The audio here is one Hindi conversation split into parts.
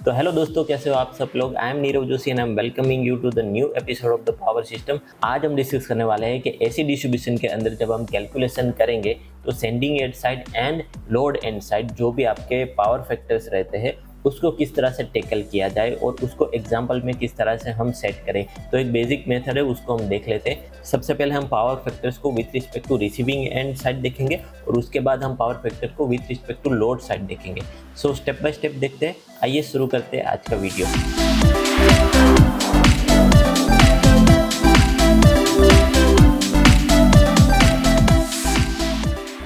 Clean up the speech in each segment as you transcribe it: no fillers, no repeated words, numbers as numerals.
तो हेलो दोस्तों, कैसे हो आप सब लोग। I am Neerav Joshi and I am welcoming you to the new episode of the power system. आज हम डिस्कस करने वाले हैं कि ऐसी डिस्ट्रीब्यूशन के अंदर जब हम कैलकुलेशन करेंगे तो sending end side and load and side जो भी आपके पावर फैक्टर्स रहते हैं उसको किस तरह से टैकल किया जाए और उसको एग्जाम्पल में किस तरह से हम सेट करें। तो एक बेसिक मेथड है, उसको हम देख लेते हैं। सबसे पहले हम पावर फैक्टर्स को with respect to receiving end side देखेंगे और उसके बाद हम पावर फैक्टर को with respect to load side देखेंगे। सो स्टेप बाय स्टेप देखते हैं। आइए शुरू करते हैं आज का वीडियो।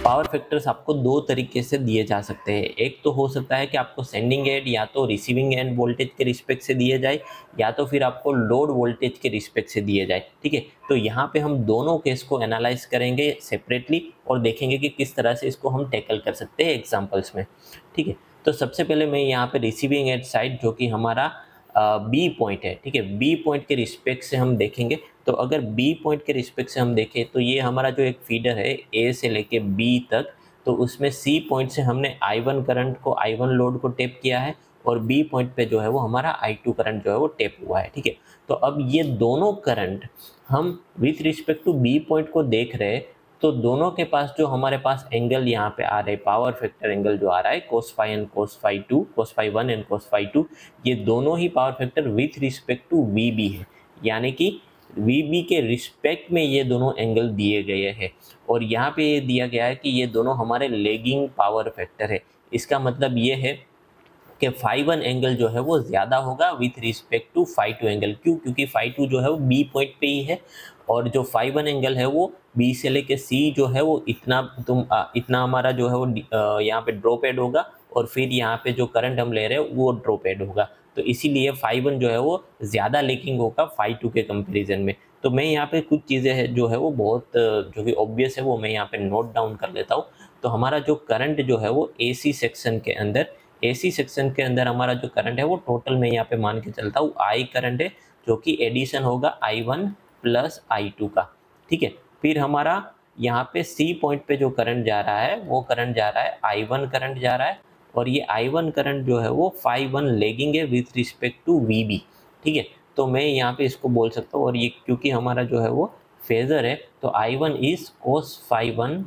पावर फैक्टर्स आपको दो तरीके से दिए जा सकते हैं। एक तो हो सकता है कि आपको सेंडिंग एंड या तो रिसीविंग एंड वोल्टेज के रिस्पेक्ट से दिए जाए या तो फिर आपको लोड वोल्टेज के रिस्पेक्ट से दिए जाए। ठीक है, तो यहाँ पे हम दोनों केस को एनालाइज करेंगे सेपरेटली और देखेंगे कि किस तरह से इसको हम टैकल कर सकते हैं एग्जाम्पल्स में। ठीक है, तो सबसे पहले मैं यहाँ पे रिसीविंग एंड साइड जो कि हमारा बी पॉइंट है, ठीक है, बी पॉइंट के रिस्पेक्ट से हम देखेंगे। तो अगर बी पॉइंट के रिस्पेक्ट से हम देखें तो ये हमारा जो एक फीडर है ए से लेके बी तक, तो उसमें सी पॉइंट से हमने I1 करंट को I1 लोड को टेप किया है और बी पॉइंट पे जो है वो हमारा I2 करंट जो है वो टेप हुआ है। ठीक है, तो अब ये दोनों करंट हम with respect to B point को देख रहे हैं, तो दोनों के पास जो हमारे पास एंगल यहाँ पे आ रहे हैं, पावर फैक्टर एंगल जो आ रहा है cos phi and cos phi 2, cos phi 1 and cos phi 2, ये दोनों ही power factor with respect to VB है, यानी कि VB के रिस्पेक्ट में ये दोनों एंगल दिए गए हैं। और यहाँ पे ये दिया गया है कि ये दोनों हमारे लेगिंग पावर फैक्टर है। इसका मतलब ये है कि phi 1 एंगल जो है वो ज़्यादा होगा with respect to phi 2 angle. क्यों? क्योंकि phi 2 जो है वो बी पॉइंट पे ही है और जो phi 1 एंगल है वो बी से लेके सी जो है वो इतना हमारा जो है वो यहाँ पे ड्रॉप एड होगा और फिर यहाँ पे जो करंट हम ले रहे हैं वो ड्रॉप एड होगा। तो इसीलिए phi 1 जो है वो ज़्यादा लीकिंग होगा phi 2 के कंपेरिजन में। तो मैं यहाँ पे कुछ चीज़ें है जो है वो बहुत जो कि ऑब्वियस है वो मैं यहाँ पे नोट डाउन कर लेता हूँ। तो हमारा जो करंट जो है वो AC सेक्शन के अंदर हमारा जो करंट है वो टोटल मैं यहाँ पे मान के चलता हूँ I करंट है, जो कि एडिशन होगा I1 प्लस I2 का। ठीक है, फिर हमारा यहाँ पे C पॉइंट पे जो करंट जा रहा है वो करंट जा रहा है I1 करंट जा रहा है और ये I1 करंट जो है वो phi 1 लेगिंग है विथ रिस्पेक्ट टू VB। ठीक है, तो मैं यहाँ पे इसको बोल सकता हूँ और ये क्योंकि हमारा जो है वो फेजर है तो I1 is cos phi 1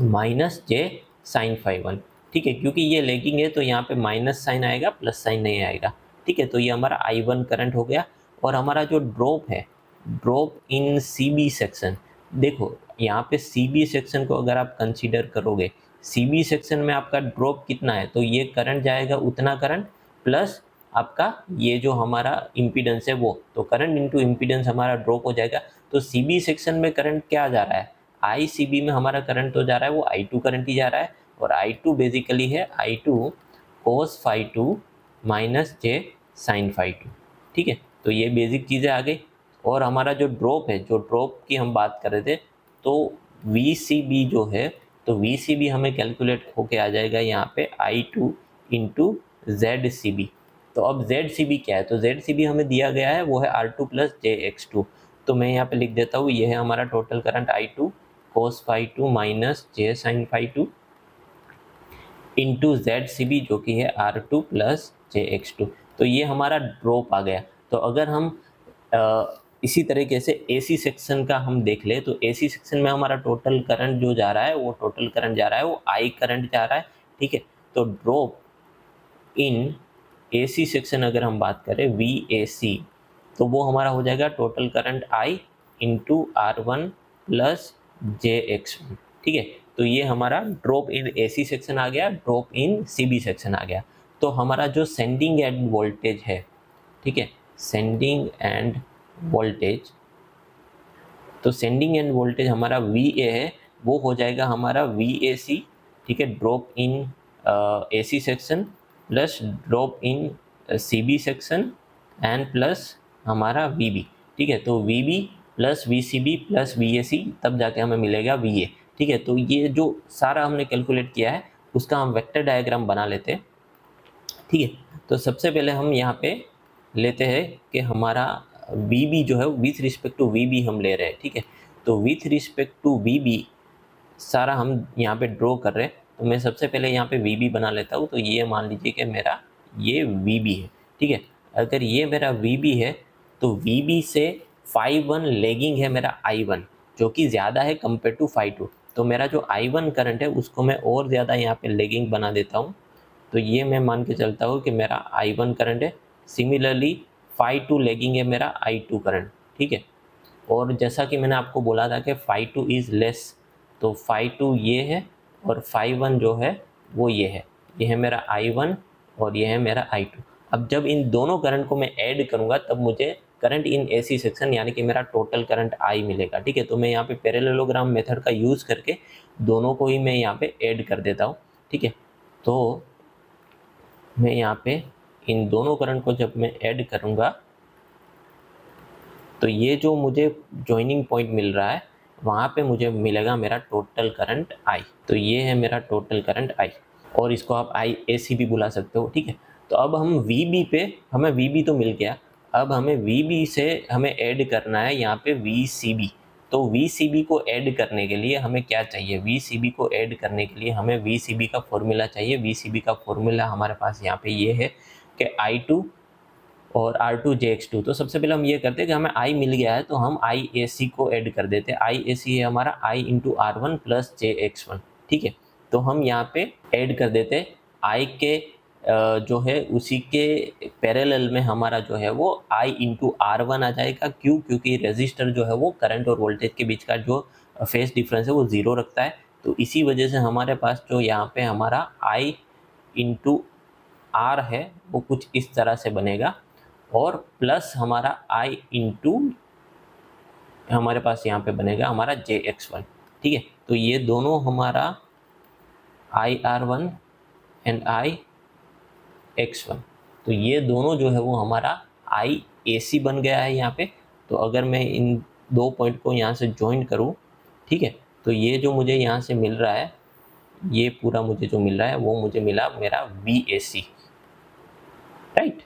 minus J sin phi 1। ठीक है, क्योंकि ये लेगिंग है तो यहाँ पे माइनस साइन आएगा, प्लस साइन नहीं आएगा। ठीक है, तो ये हमारा I1 करंट हो गया। और हमारा जो ड्रॉप है, ड्रॉप इन CB सेक्शन, देखो यहाँ पे CB सेक्शन को अगर आप कंसीडर करोगे, CB सेक्शन में आपका ड्रॉप कितना है, तो ये करंट जाएगा उतना करंट प्लस आपका ये जो हमारा इम्पीडेंस है वो, तो करंट इंटू इम्पीडेंस हमारा ड्रॉप हो जाएगा। तो CB सेक्शन में करंट क्या जा रहा है, ICB में हमारा करंट तो जा रहा है वो I2 करंट ही जा रहा है और I2 बेसिकली है I2 cos phi 2 minus J sin phi 2। ठीक है, तो ये बेसिक चीज़ें आ गई। और हमारा जो ड्रॉप है, जो ड्रॉप की हम बात कर रहे थे, तो VCB जो है, तो VCB हमें कैलकुलेट होके आ जाएगा यहाँ पे I2 इंटू ZCB। तो अब ZCB क्या है, तो ZCB हमें दिया गया है वो है R2 प्लस JX2। तो मैं यहाँ पे लिख देता हूँ, ये है हमारा total current I2 cos phi 2 minus J sin phi 2 into ZCB जो कि है R2 प्लस JX2। तो ये हमारा ड्रॉप आ गया। तो अगर हम इसी तरीके से AC सेक्शन का हम देख ले तो AC सेक्शन में हमारा टोटल करंट जो जा रहा है वो टोटल करंट जा रहा है वो I करंट जा रहा है। ठीक है, तो ड्रॉप इन AC सेक्शन अगर हम बात करें VAC, तो वो हमारा हो जाएगा total current I into R1 plus JX1। ठीक है, तो ये हमारा ड्रॉप इन AC सेक्शन आ गया, ड्रॉप इन CB सेक्शन आ गया। तो हमारा जो सेंडिंग एंड वोल्टेज है, ठीक है, सेंडिंग एंड वोल्टेज, तो सेंडिंग एंड वोल्टेज हमारा VA है, वो हो जाएगा हमारा VAC। ठीक है, drop in AC section plus drop in CB section and plus हमारा VB। ठीक है, तो VB plus VCB plus VAC तब जाके हमें मिलेगा VA। ठीक है, तो ये जो सारा हमने कैलकुलेट किया है उसका हम वेक्टर डायग्राम बना लेते हैं। ठीक है, तो सबसे पहले हम यहाँ पे लेते हैं कि हमारा VB जो है विथ रिस्पेक्ट टू VB हम ले रहे हैं। ठीक है, तो विथ रिस्पेक्ट टू VB सारा हम यहाँ पे ड्रॉ कर रहे हैं। तो मैं सबसे पहले यहाँ पे VB बना लेता हूँ। तो ये मान लीजिए कि मेरा ये VB है, ठीक है। अगर ये मेरा VB है तो VB से phi1 लेगिंग है मेरा I1, जो कि ज़्यादा है कंपेयर टू phi2। तो मेरा जो I1 करंट है उसको मैं और ज़्यादा यहाँ पे लेगिंग बना देता हूँ। तो ये मैं मान के चलता हूँ कि मेरा I1 करंट है। सिमिलरली phi2 लेगिंग है मेरा I2 करंट, ठीक है। और जैसा कि मैंने आपको बोला था कि phi2 इज़ लेस, तो phi2 ये है और phi1 जो है वो ये है मेरा I1 और ये है मेरा I2। अब जब इन दोनों करंट को मैं ऐड करूँगा तब मुझे करंट इन AC सेक्शन यानी कि मेरा टोटल करंट I मिलेगा, ठीक है। तो मैं यहाँ पे पैरेललोग्राम मेथड का यूज़ करके दोनों को ही मैं यहाँ पे ऐड कर देता हूँ, ठीक है। तो मैं यहाँ पे इन दोनों करंट को जब मैं ऐड करूँगा तो ये जो मुझे जॉइनिंग पॉइंट मिल रहा है वहाँ पे मुझे मिलेगा मेरा टोटल करंट I। तो ये है मेरा टोटल करंट I, और इसको आप IAC भी बुला सकते हो, ठीक है। तो अब हम VB पे, हमें VB तो मिल गया, अब हमें VB से हमें ऐड करना है यहाँ पे VCB। तो VCB को ऐड करने के लिए हमें क्या चाहिए, VCB को ऐड करने के लिए हमें VCB का फॉर्मूला चाहिए। VCB का फॉर्मूला हमारे पास यहाँ पे ये है कि I2 और R2JX2। तो सबसे पहले हम ये करते हैं कि हमें I मिल गया है तो हम IAC को ऐड कर देते हैं। IAC है हमारा I into R1 plus JX1, ठीक है। तो हम यहाँ पे ऐड कर देते हैं I के जो है उसी के पैरेलल में हमारा जो है वो I इंटू R1 आ जाएगा। क्यों? क्योंकि रेजिस्टर जो है वो करंट और वोल्टेज के बीच का जो फेज डिफरेंस है वो 0 रखता है। तो इसी वजह से हमारे पास जो यहाँ पे हमारा I इंटू R है वो कुछ इस तरह से बनेगा, और प्लस हमारा I इंटू हमारे पास यहाँ पे बनेगा हमारा JX1, ठीक है। तो ये दोनों हमारा IR1 एंड IX1, तो ये दोनों जो है वो हमारा IAC बन गया है यहाँ पे। तो अगर मैं इन दो पॉइंट को यहाँ से ज्वाइन करूँ, ठीक है, तो ये जो मुझे यहाँ से मिल रहा है, ये पूरा मुझे जो मिल रहा है वो मुझे मिला मेरा VAC, राइट।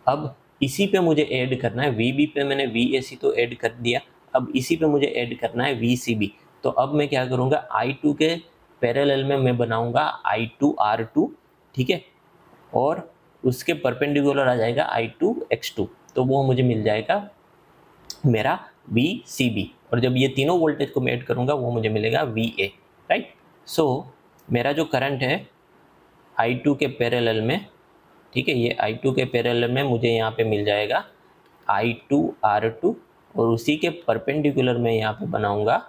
अब इसी पे मुझे ऐड करना है, VB पे मैंने VAC तो ऐड कर दिया, अब इसी पे मुझे ऐड करना है VCB। तो अब मैं क्या करूँगा, I2 के पैरेलल में मैं बनाऊँगा I2R2, ठीक है, और उसके परपेंडिकुलर आ जाएगा I2X2। तो वो मुझे मिल जाएगा मेरा VCB, और जब ये तीनों वोल्टेज को मैं ऐड करूँगा वो मुझे मिलेगा VA, राइट। सो मेरा जो करंट है I2 के पैरेलल में, ठीक है, ये I2 के पैरेलल में मुझे यहाँ पे मिल जाएगा I2R2, और उसी के परपेंडिकुलर में यहाँ पे बनाऊँगा,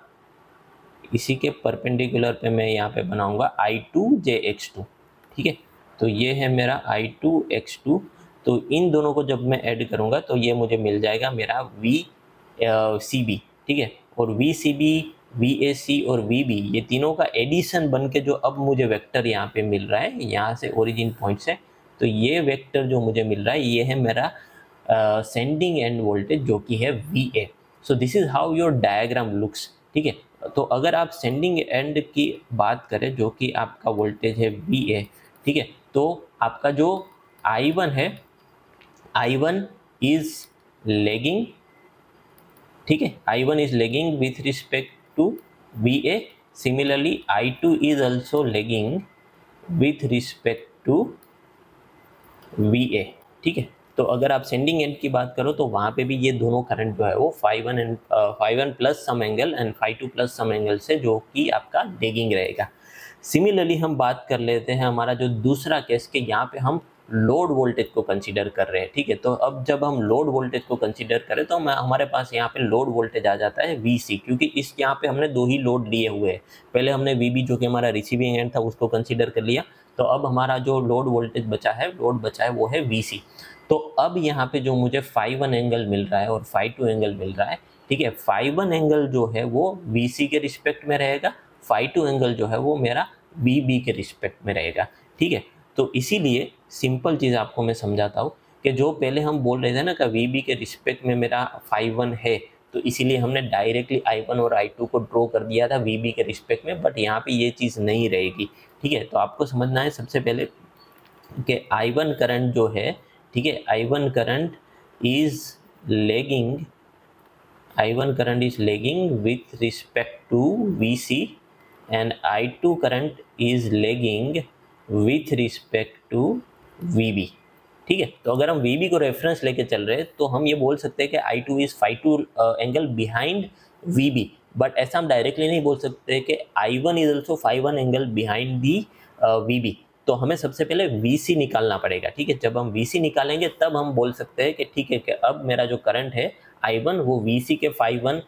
इसी के परपेंडिकुलर पे मैं यहाँ पे बनाऊँगा I2JX2, ठीक है। तो ये है मेरा I2X2। तो इन दोनों को जब मैं ऐड करूँगा तो ये मुझे मिल जाएगा मेरा VCB, ठीक है। और VCB, VAC और VB ये तीनों का एडिशन बन के जो अब मुझे वेक्टर यहाँ पे मिल रहा है, यहाँ से ओरिजिन पॉइंट से, तो ये वेक्टर जो मुझे मिल रहा है ये है मेरा सेंडिंग एंड वोल्टेज जो कि है VA। So this is how your diagram looks, ठीक है। तो अगर आप सेंडिंग एंड की बात करें जो कि आपका वोल्टेज है VA, ठीक है, तो आपका जो I1 है, I1 इज लेगिंग, ठीक है, I1 is lagging with respect to VA। Similarly I2 is also lagging with respect to VA, ठीक है। तो अगर आप सेंडिंग एंड की बात करो तो वहाँ पे भी ये दोनों करंट जो है वो phi1 plus some angle and phi2 plus some angle से जो कि आपका लेगिंग रहेगा। सिमिलरली हम बात कर लेते हैं हमारा जो दूसरा केस के यहाँ पे हम लोड वोल्टेज को कंसीडर कर रहे हैं, ठीक है। तो अब जब हम लोड वोल्टेज को कंसीडर करें तो हमारे पास यहाँ पे लोड वोल्टेज आ जाता है VC, क्योंकि इस यहाँ पे हमने दो ही लोड लिए हुए हैं। पहले हमने VB जो कि हमारा रिसीविंग एंड था उसको कंसीडर कर लिया, तो अब हमारा जो लोड वोल्टेज बचा है, लोड बचा है वो है VC। तो अब यहाँ पे जो मुझे phi1 एंगल मिल रहा है और phi2 एंगल मिल रहा है, ठीक है, phi1 एंगल जो है वो VC के रिस्पेक्ट में रहेगा, phi2 एंगल जो है वो मेरा VB के रिस्पेक्ट में रहेगा, ठीक है। तो इसीलिए सिंपल चीज़ आपको मैं समझाता हूँ कि जो पहले हम बोल रहे थे ना कि VB के रिस्पेक्ट में मेरा phi1 है, तो इसीलिए हमने डायरेक्टली I1 और I2 को ड्रॉ कर दिया था VB के रिस्पेक्ट में, बट यहाँ पे ये चीज़ नहीं रहेगी, ठीक है। तो आपको समझना है सबसे पहले कि I1 करंट जो है, ठीक है, I1 current is lagging, I1 current is lagging with respect to VC and I2 current is lagging with respect to VB, ठीक है। तो अगर हम VB को रेफरेंस लेके चल रहे हैं तो हम ये बोल सकते हैं कि I2 is phi2 angle behind VB, but ऐसा हम डायरेक्टली नहीं बोल सकते कि I1 is also phi1 angle behind the VB। तो हमें सबसे पहले VC निकालना पड़ेगा, ठीक है। जब हम VC निकालेंगे तब हम बोल सकते हैं कि ठीक है कि अब मेरा जो करंट है I1 वो VC के phi1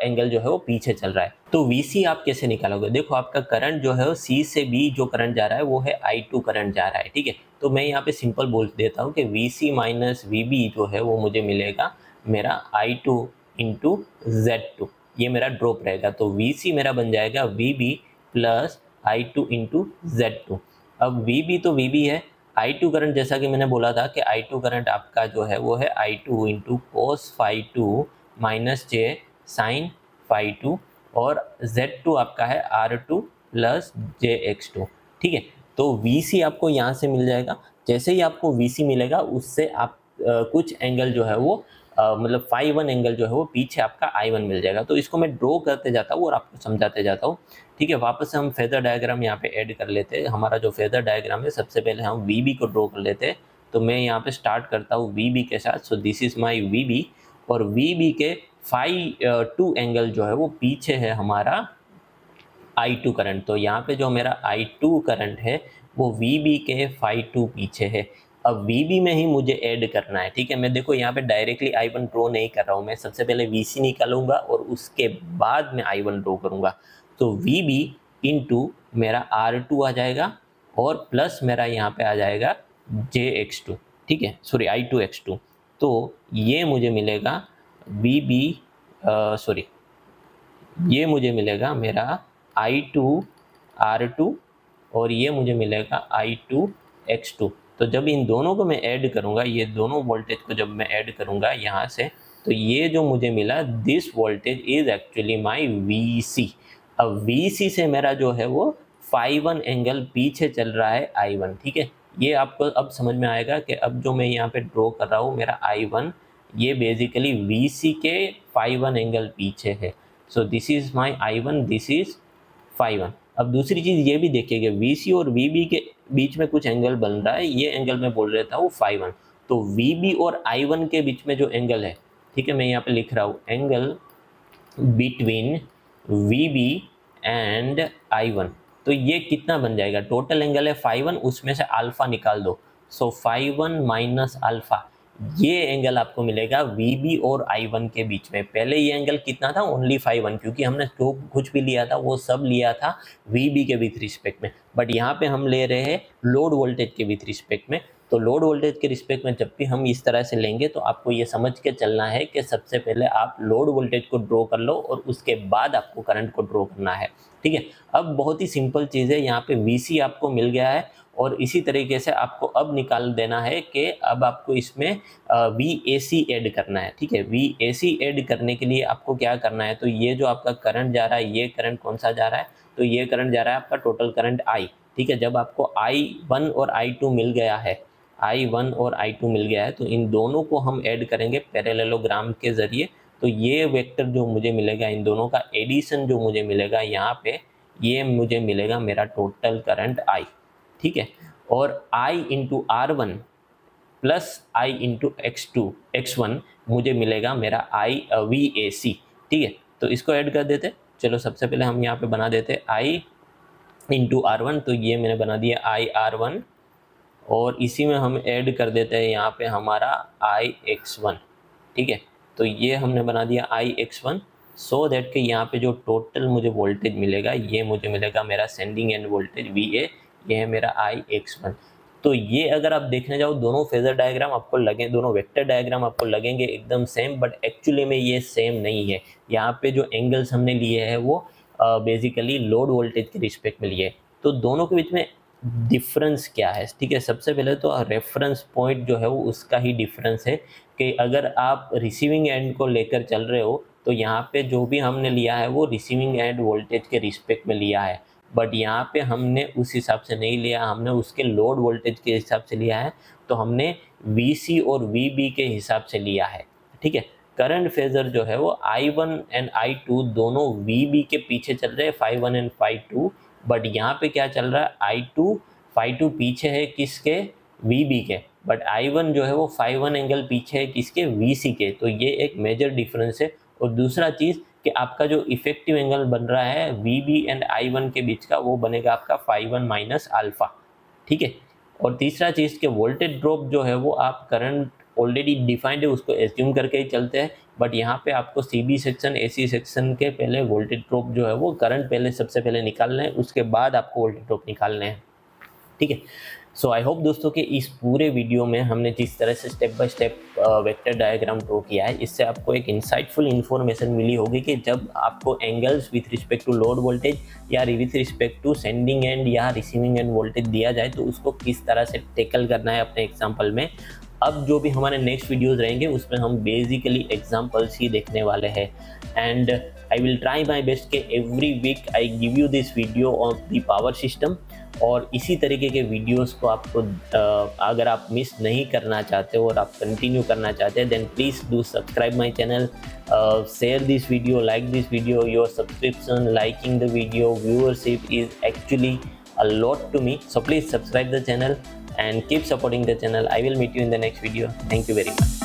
एंगल जो है वो पीछे चल रहा है। तो VC आप कैसे निकालोगे? देखो आपका करंट जो है वो C से B जो करंट जा रहा है वो है I2 करंट जा रहा है, ठीक है। तो मैं यहाँ पे सिंपल बोल देता हूँ कि VC माइनस VB जो है वो मुझे मिलेगा मेरा I2 इंटू Z2, ये मेरा ड्रॉप रहेगा। तो VC मेरा बन जाएगा VB plus I2 into Z2। अब VB तो VB है, I2 करंट जैसा कि मैंने बोला था कि I2 करंट आपका जो है वो है I2 into cos phi2 minus J sine phi2, और Z2 आपका है R2 प्लस JX2, ठीक है। तो VC आपको यहाँ से मिल जाएगा। जैसे ही आपको VC मिलेगा उससे आप कुछ एंगल जो है वो मतलब phi1 एंगल जो है वो पीछे आपका I1 मिल जाएगा। तो इसको मैं ड्रॉ करते जाता हूँ और आपको समझाते जाता हूँ, ठीक है। वापस से हम फेजर डायग्राम यहाँ पे ऐड कर लेते हैं। हमारा जो फेजर डायग्राम है सबसे पहले हम VB को ड्रॉ कर लेते हैं। तो मैं यहाँ पे स्टार्ट करता हूँ VB के साथ। So this is my VB, और VB के phi2 एंगल जो है वो पीछे है हमारा I2 करंट। तो यहाँ पे जो मेरा I2 करंट है वो VB के phi2 पीछे है। अब VB में ही मुझे ऐड करना है, ठीक है। मैं देखो यहाँ पे डायरेक्टली I1 ड्रॉ नहीं कर रहा हूँ, मैं सबसे पहले VC निकालूंगा और उसके बाद मैं I1 ड्रॉ करूँगा। तो VB इंटू मेरा R2 आ जाएगा और प्लस मेरा यहाँ पे आ जाएगा JX2, ठीक है, सॉरी I2X2। तो ये मुझे मिलेगा VB सॉरी ये मुझे मिलेगा मेरा I2 R2 और ये मुझे मिलेगा I2 X2। तो जब इन दोनों को मैं ऐड करूँगा, ये दोनों वोल्टेज को जब मैं ऐड करूँगा यहाँ से, तो ये जो मुझे मिला this voltage is actually my VC। अब VC से मेरा जो है वो phi1 एंगल पीछे चल रहा है I1, ठीक है। ये आपको अब समझ में आएगा कि अब जो मैं यहाँ पे ड्रॉ कर रहा हूँ मेरा I1, ये बेसिकली VC के phi1 एंगल पीछे है। So this is my I1, this is phi1। अब दूसरी चीज़ ये भी देखिएगा, VC और VB के बीच में कुछ एंगल बन रहा है, ये एंगल मैं बोल रहा था वो phi1। तो VB और I1 के बीच में जो एंगल है, ठीक है, मैं यहाँ पे लिख रहा हूँ angle between VB and I1। तो ये कितना बन जाएगा? टोटल एंगल है phi1, उसमें से अल्फा निकाल दो। सो phi1 माइनस अल्फा, ये एंगल आपको मिलेगा VB और I1 के बीच में। पहले ये एंगल कितना था? ओनली phi1, क्योंकि हमने जो कुछ भी लिया था वो सब लिया था VB के विथ रिस्पेक्ट में, बट यहाँ पे हम ले रहे हैं लोड वोल्टेज के विथ रिस्पेक्ट में। तो लोड वोल्टेज के रिस्पेक्ट में जब भी हम इस तरह से लेंगे तो आपको ये समझ के चलना है कि सबसे पहले आप लोड वोल्टेज को ड्रॉ कर लो और उसके बाद आपको करंट को ड्रॉ करना है, ठीक है। अब बहुत ही सिंपल चीज़ है, यहाँ पे VC आपको मिल गया है और इसी तरीके से आपको अब निकाल देना है कि अब आपको इसमें VAC ऐड करना है, ठीक है। VAC ऐड करने के लिए आपको क्या करना है? तो ये जो आपका करंट जा रहा है, ये करंट कौन सा जा रहा है? तो ये करंट जा रहा है आपका टोटल करंट I, ठीक है। जब आपको I1 और I2 मिल गया है, I1 और I2 मिल गया है, तो इन दोनों को हम ऐड करेंगे पैरेललोग्राम के ज़रिए। तो ये वेक्टर जो मुझे मिलेगा, इन दोनों का एडिशन जो मुझे मिलेगा यहाँ पे, ये मुझे मिलेगा मेरा टोटल करंट I, ठीक है। और I into R1 plus I into X1 मुझे मिलेगा मेरा VAC, ठीक है। तो इसको ऐड कर देते। चलो सबसे पहले हम यहाँ पे बना देते I इंटू R1, तो ये मैंने बना दिया IR1, और इसी में हम ऐड कर देते हैं यहाँ पे हमारा IX1, ठीक है। तो ये हमने बना दिया IX1, सो दैट कि यहाँ पे जो टोटल मुझे वोल्टेज मिलेगा ये मुझे मिलेगा मेरा सेंडिंग एंड वोल्टेज VA, ये है मेरा IX1। तो ये अगर आप देखने जाओ दोनों फेजर डायग्राम आपको लगे, दोनों वेक्टर डायग्राम आपको लगेंगे एकदम सेम, बट एक्चुअली में ये सेम नहीं है। यहाँ पे जो एंगल्स हमने लिए हैं वो बेसिकली लोड वोल्टेज के रिस्पेक्ट में लिए। तो दोनों के बीच में डिफरेंस क्या है? ठीक है, सबसे पहले तो रेफरेंस पॉइंट जो है वो उसका ही डिफरेंस है कि अगर आप रिसीविंग एंड को लेकर चल रहे हो तो यहाँ पे जो भी हमने लिया है वो रिसीविंग एंड वोल्टेज के रिस्पेक्ट में लिया है, बट यहाँ पे हमने उस हिसाब से नहीं लिया, हमने उसके लोड वोल्टेज के हिसाब से लिया है। तो हमने VC और VB के हिसाब से लिया है, ठीक है। करंट फेजर जो है वो I1 एंड I2 दोनों VB के पीछे चल रहे हैं, phi1 एंड phi2, बट यहाँ पे क्या चल रहा है, I2 phi2 पीछे है किसके, VB के, बट I1 जो है वो 5-1 एंगल पीछे है किसके, VC के। तो ये एक मेजर डिफरेंस है। और दूसरा चीज़ कि आपका जो इफेक्टिव एंगल बन रहा है VB एंड I1 के बीच का, वो बनेगा आपका 5-1 माइनस अल्फा, ठीक है। और तीसरा चीज़ कि वोल्टेज ड्रॉप जो है वो आप करंट ऑलरेडी डिफाइंड है उसको एज्यूम करके ही चलते हैं, बट यहाँ पे आपको CB सेक्शन AC सेक्शन के पहले वोल्टेज ड्रॉप जो है वो करंट पहले सबसे पहले निकालना है, उसके बाद आपको वोल्टेज ड्रॉप निकालने हैं, ठीक है। सो आई होप दोस्तों कि इस पूरे वीडियो में हमने जिस तरह से step by step vector diagram draw किया है, इससे आपको एक इंसाइटफुल इन्फॉर्मेशन मिली होगी कि जब आपको angles with respect to load voltage या with respect to sending end या रिसीविंग एंड वोल्टेज दिया जाए तो उसको किस तरह से टैकल करना है अपने एग्जाम्पल में। अब जो भी हमारे नेक्स्ट वीडियोज़ रहेंगे उसमें हम बेसिकली एग्जाम्पल्स ही देखने वाले हैं। And I will try my best कि every week I give you this video of the power system. और इसी तरीके के वीडियोस को आपको अगर आप मिस नहीं करना चाहते हो और आप कंटिन्यू करना चाहते हैं, then please do subscribe my channel, share this video, like this video. Your subscription, liking the video, viewership is actually a lot to me. So please subscribe the channel and keep supporting the channel. I will meet you in the next video. Thank you very much.